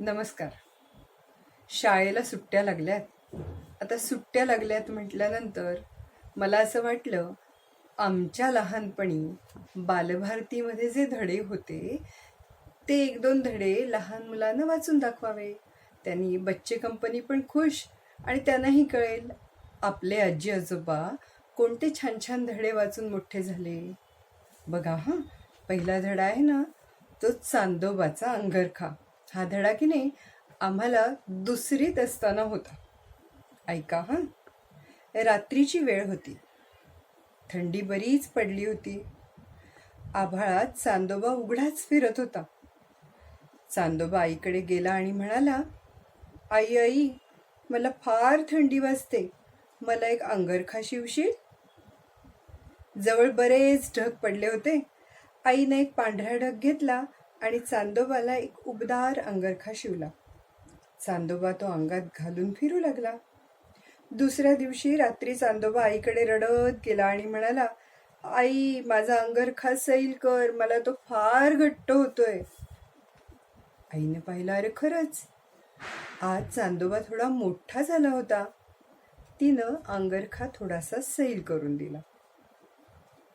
नमस्कार. शाळेला सुट्ट्या लागल्यात. आता सुट्ट्या लागल्यात म्हटल्यानंतर मला असं वाटलं, आमच्या लहानपणी बालभारतीमध्ये जे धडे होते ते एक दोन धडे लहान मुलांना वाचून दाखवावे. त्यांनी बच्चे कंपनी पण खुश आणि त्यांनाही कळेल आपले आजी आजोबा कोणते छान छान धडे वाचून मोठे झाले. बघा हां, पहिला धडा आहे ना, तो चांदोबाचा अंगरखा. हा धडा की नाही आम्हाला दुसरीत असताना होता. ऐका हां. रात्रीची वेळ होती. थंडी बरीच पडली होती. आभाळात चांदोबा उघडाच फिरत होता. चांदोबा आईकडे गेला आणि म्हणाला, आई आई, मला फार थंडी वाजते. मला एक अंगरखा शिवशील? जवळ बरेच ढग पडले होते. आईने एक पांढरा ढग घेतला आणि चांदोबाला एक उबदार अंगरखा शिवला. चांदोबा तो अंगात घालून फिरू लागला. दुसऱ्या दिवशी रात्री चांदोबा आईकडे रडत गेला आणि म्हणाला, आई, माझा अंगरखा सैल कर, मला तो फार घट्ट होतोय. आईने पाहिलं, अरे खरंच आज चांदोबा थोडा मोठा झाला होता. तिनं अंगरखा थोडासा सैल करून दिला.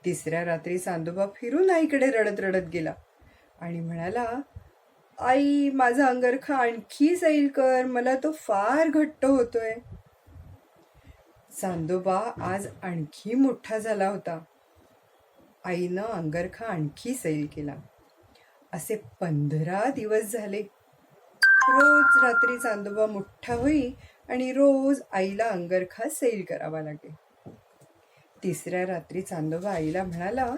तिसऱ्या रात्री चांदोबा फिरून आईकडे रडत रडत गेला आणि म्हणाला, आई, माझा अंगरखा आणखी सैल कर, मला तो फार घट्ट होतोय. चांदोबा आज आणखी मोठा झाला होता. आईनं अंगरखा आणखी सैल केला. असे 15 दिवस झाले. रोज रात्री चांदोबा मोठा होई आणि रोज आईला अंगरखा सैल करावा लागे. तिसऱ्या रात्री चांदोबा आईला म्हणाला,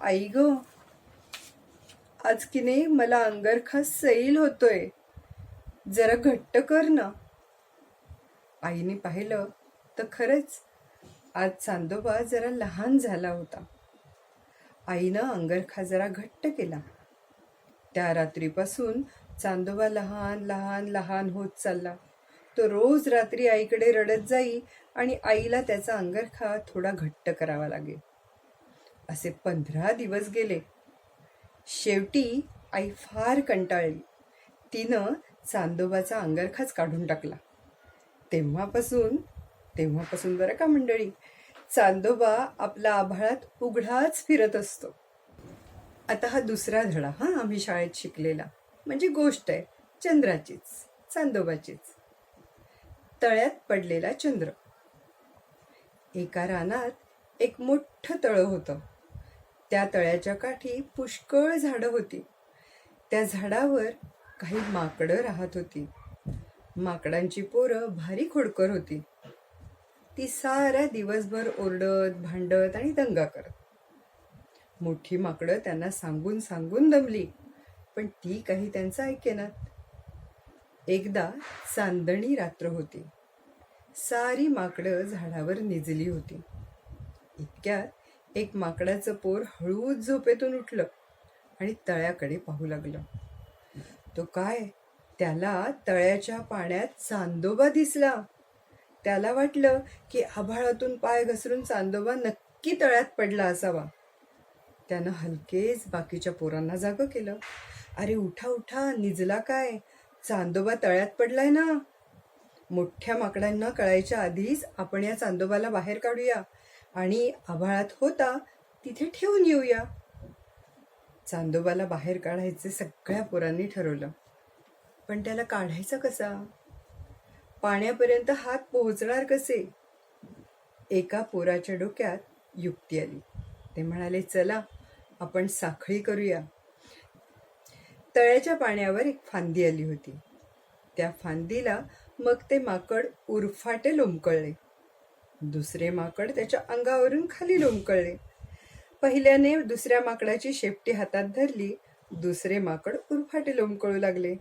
आई ग, आज की नाही मला अंगरखा सैल होतोय, जरा घट्ट कर ना. आईने पाहिलं तर खरंच आज चांदोबा जरा लहान झाला होता. आईनं अंगरखा जरा घट्ट केला. त्या रात्रीपासून चांदोबा लहान लहान लहान होत चालला. तो रोज रात्री आईकडे रडत जाई आणि आईला त्याचा अंगरखा थोडा घट्ट करावा लागे. असे 15 दिवस गेले. शेवटी आई फार कंटाळली. तिनं चांदोबाचा अंगरखाच काढून टाकला. तेव्हापासून बरं का मंडळी, चांदोबा आपला आभाळात उघडाच फिरत असतो. आता हा दुसरा धडा आम्ही शाळेत शिकलेला, म्हणजे गोष्ट आहे चंद्राचीच, चांदोबाचीच. तळ्यात पडलेला चंद्र. एका रानात एक मोठं तळं होतं. त्या तळ्याच्या काठी पुष्कळ झाडं होती. त्या झाडावर काही माकडं राहत होती. माकडांची पोरं भारी खोडकर होती. ती साऱ्या दिवसभर ओरडत भांडत आणि दंगा करत. मोठी माकडं त्यांना सांगून सांगून दमली, पण ती काही त्यांचं ऐकेनात. एकदा चांदणी रात्र होती. सारी माकडं झाडावर निजली होती. इतक्यात एक माकडाचं पोर हळूच झोपेतून उठलं आणि तळ्याकडे पाहू लागलं. तो काय, त्याला तळ्याच्या पाण्यात चांदोबा दिसला. त्याला वाटलं की आभाळातून पाय घसरून चांदोबा नक्की तळ्यात पडला असावा. त्यानं हलकेच बाकीच्या पोरांना जागं केलं. अरे उठा उठा, निजला काय, चांदोबा तळ्यात पडलाय ना. मोठ्या माकडांना कळायच्या आधीच आपण या चांदोबाला बाहेर काढूया आणि आभाळात होता तिथे ठेवून येऊया. चांदोबाला बाहेर काढायचे सगळ्या पोरांनी ठरवलं. पण त्याला काढायचा कसा? पाण्यापर्यंत हात पोहोचणार कसे? एका पोराच्या डोक्यात युक्ती आली. ते म्हणाले, चला आपण साखळी करूया. तळ्याच्या पाण्यावर एक फांदी आली होती. त्या फांदीला मग ते माकड उरफाटे लोंबकळले. दुसरे माकड त्याच्या अंगावरून खाली लोंबकळले. पहिल्याने दुसऱ्या माकडाची शेपटी हातात धरली. दुसरे माकड उरफाटे लोंबकळू लागले.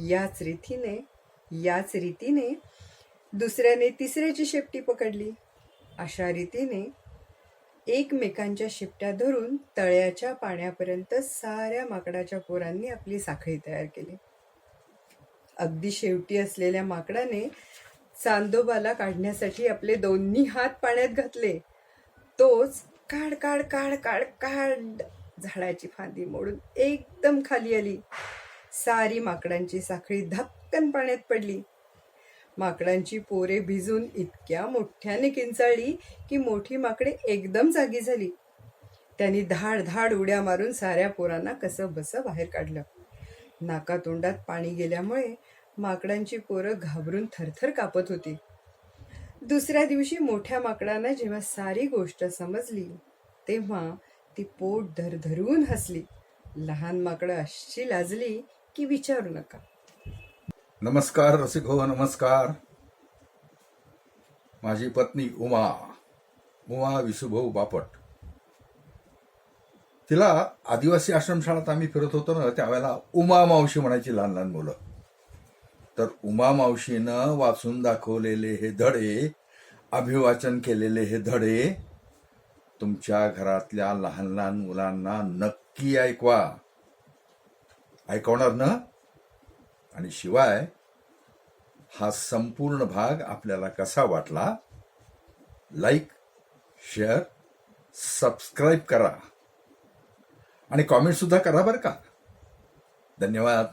याच रीतीने दुसऱ्याने तिसऱ्याची शेपटी पकडली. अशा रीतीने एकमेकांच्या शेपट्या धरून तळ्याच्या पाण्यापर्यंत साऱ्या माकडाच्या पोरांनी आपली साखळी तयार केली. अगदी शेवटी असलेल्या माकडाने चांदोबाला काढण्यासाठी आपले दोन्ही हात पाण्यात घातले. तोच काढ काढ काढ काढ काढ झाडाची फांदी मोडून एकदम खाली आली. सारी माकडांची साखळी धपकन पाण्यात पडली. माकडांची पोरे भिजून इतक्या मोठ्याने किंचाळली की मोठी माकडे एकदम जागी झाली. त्यांनी धाड धाड उड्या मारून साऱ्या पोरांना कसं बसं बाहेर काढलं. नाकातोंडात पाणी गेल्यामुळे माकडांची पोरं घाबरून थरथर कापत होती. दुसऱ्या दिवशी मोठ्या माकडांना जेव्हा सारी गोष्ट समजली तेव्हा ती पोट धरधरून हसली. लहान माकडं अशी लाजली की विचारू नका. नमस्कार रसिक हो, नमस्कार. माझी पत्नी उमा विसुभाऊ बापट. तिला आदिवासी आश्रमशाळेत आम्ही फिरत होतो ना, त्यावेळेला उमा मावशी म्हणायची लहान लहान मुलं. तर उमा मावशीनं वाचून दाखवलेले हे धडे, अभिवाचन केलेले हे धडे तुमच्या घरातल्या लहान लहान मुलांना नक्की ऐकवणार ना. आणि शिवाय हा संपूर्ण भाग आपल्याला कसा वाटला, लाईक, शेअर, सबस्क्राईब करा आणि कॉमेंट सुद्धा करा बरं का. धन्यवाद.